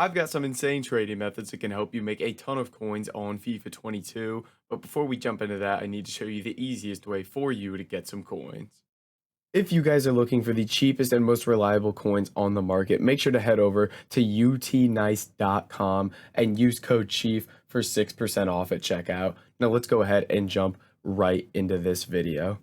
I've got some insane trading methods that can help you make a ton of coins on FIFA 22, but before we jump into that, I need to show you the easiest way for you to get some coins. If you guys are looking for the cheapest and most reliable coins on the market, make sure to head over to utnice.com and use code CHIEF for 6% off at checkout. Now let's go ahead and jump right into this video.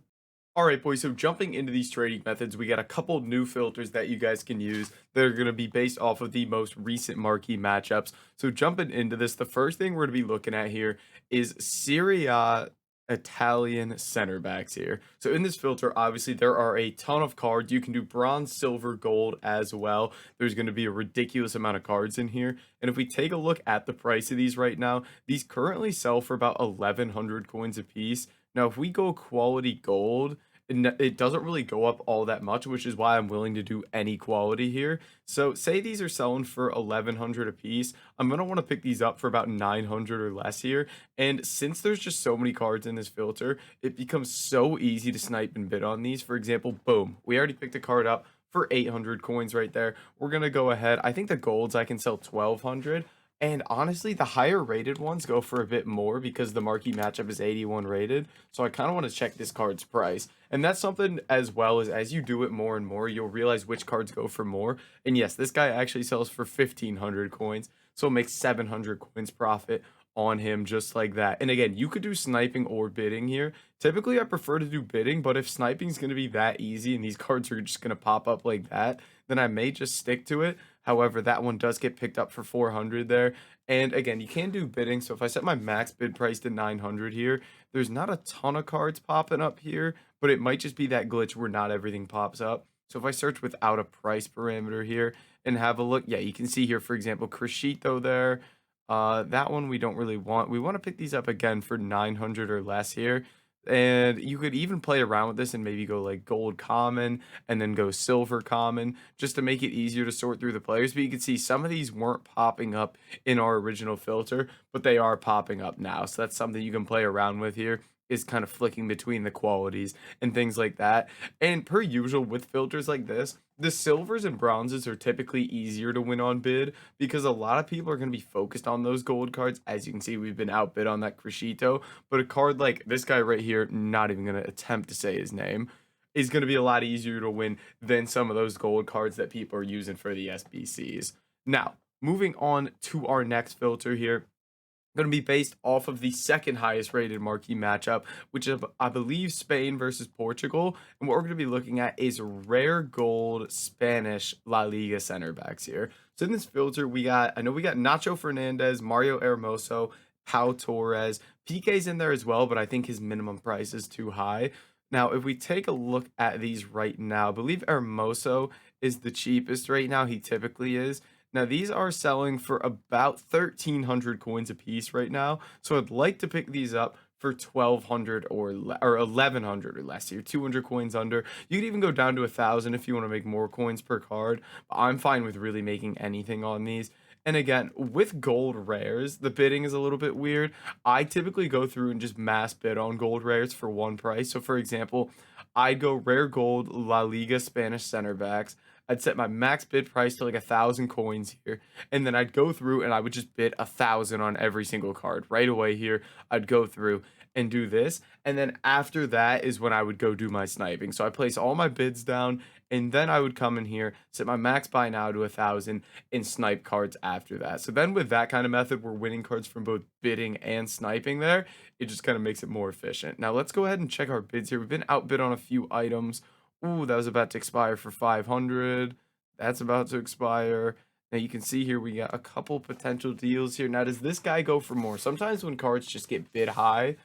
All right, boys. So jumping into these trading methods, we got a couple new filters that you guys can use that are going to be based off of the most recent marquee matchups. So jumping into this, the first thing we're going to be looking at here is Serie A Italian center backs here. So in this filter, obviously there are a ton of cards. You can do bronze, silver, gold as well. There's going to be a ridiculous amount of cards in here. And if we take a look at the price of these right now, these currently sell for about 1,100 coins a piece. Now, if we go quality gold, it doesn't really go up all that much, which is why I'm willing to do any quality here. So say these are selling for 1,100 a piece. I'm going to want to pick these up for about 900 or less here. And since there's just so many cards in this filter, it becomes so easy to snipe and bid on these. For example, boom, we already picked a card up for 800 coins right there. We're going to go ahead. I think the golds I can sell 1,200. And honestly, the higher rated ones go for a bit more because the marquee matchup is 81 rated. So I kind of want to check this card's price. And that's something as well as you do it more and more, you'll realize which cards go for more. And yes, this guy actually sells for 1,500 coins. So it makes 700 coins profit on him just like that. And again, you could do sniping or bidding here. Typically, I prefer to do bidding, but if sniping is going to be that easy and these cards are just going to pop up like that, then I may just stick to it. However, that one does get picked up for 400 there. And again, you can do bidding. So if I set my max bid price to 900 here, there's not a ton of cards popping up here, but it might just be that glitch where not everything pops up. So if I search without a price parameter here and have a look, yeah, you can see here, for example, Crescito there. That one we don't really want. We want to pick these up again for 900 or less here. And you could even play around with this and maybe go like gold common and then go silver common just to make it easier to sort through the players. But you can see some of these weren't popping up in our original filter, but they are popping up now. So that's something you can play around with here, is kind of flicking between the qualities and things like that. And per usual with filters like this, the silvers and bronzes are typically easier to win on bid because a lot of people are going to be focused on those gold cards. As you can see, we've been outbid on that Crescito, but a card like this guy right here, not even going to attempt to say his name, is going to be a lot easier to win than some of those gold cards that people are using for the SBCs. Now, moving on to our next filter here, going to be based off of the second highest rated marquee matchup, which is, I believe, Spain versus Portugal. And what we're going to be looking at is rare gold Spanish La Liga center backs here. So in this filter, I know we got Nacho Fernandez, Mario Hermoso, Pau Torres. PK's in there as well, but I think his minimum price is too high. Now, if we take a look at these right now, I believe Hermoso is the cheapest right now. He typically is. Now, these are selling for about 1,300 coins a piece right now. So I'd like to pick these up for 1,200 or 1,100 or less here, 200 coins under. You could even go down to 1,000 if you want to make more coins per card. But I'm fine with really making anything on these. And again, with gold rares, the bidding is a little bit weird. I typically go through and just mass bid on gold rares for one price. So for example, I'd go rare gold La Liga Spanish center backs. I'd set my max bid price to like 1,000 coins here, and then I'd go through and I would just bid 1,000 on every single card right away here. I'd go through and do this, and then after that is when I would go do my sniping. So I place all my bids down, and then I would come in here, set my max buy now to 1,000, and snipe cards after that. So then with that kind of method, we're winning cards from both bidding and sniping there. It just kind of makes it more efficient. Now let's go ahead and check our bids here. We've been outbid on a few items. Ooh, that was about to expire for 500. That's about to expire. Now you can see here we got a couple potential deals here. Now, does this guy go for more? Sometimes when cards just get bid high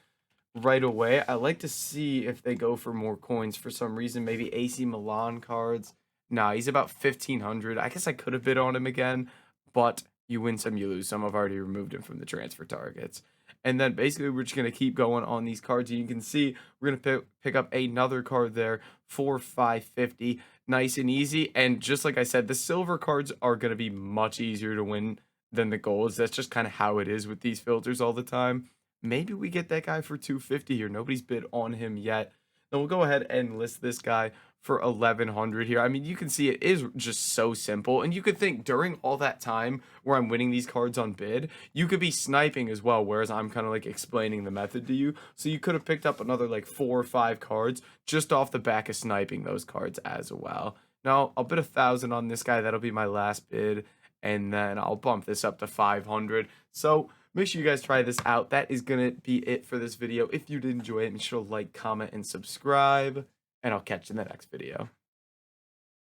right away, I like to see if they go for more coins for some reason. Maybe AC Milan cards. Nah, he's about 1,500. I guess I could have bid on him again, but you win some, you lose some. I've already removed him from the transfer targets. And then basically we're just going to keep going on these cards. And you can see we're going to pick up another card there for 550. Nice and easy. And just like I said, the silver cards are going to be much easier to win than the golds. That's just kind of how it is with these filters all the time. Maybe we get that guy for 250 here. Nobody's bid on him yet. Then we'll go ahead and list this guy for 1100 here. I mean, you can see it is just so simple. And you could think during all that time where I'm winning these cards on bid, you could be sniping as well, whereas I'm kind of like explaining the method to you. So you could have picked up another like 4 or 5 cards just off the back of sniping those cards as well. Now, I'll bid 1,000 on this guy. That'll be my last bid. And then I'll bump this up to 500. So make sure you guys try this out. That is going to be it for this video. If you did enjoy it, make sure to like, comment, and subscribe. And I'll catch you in the next video.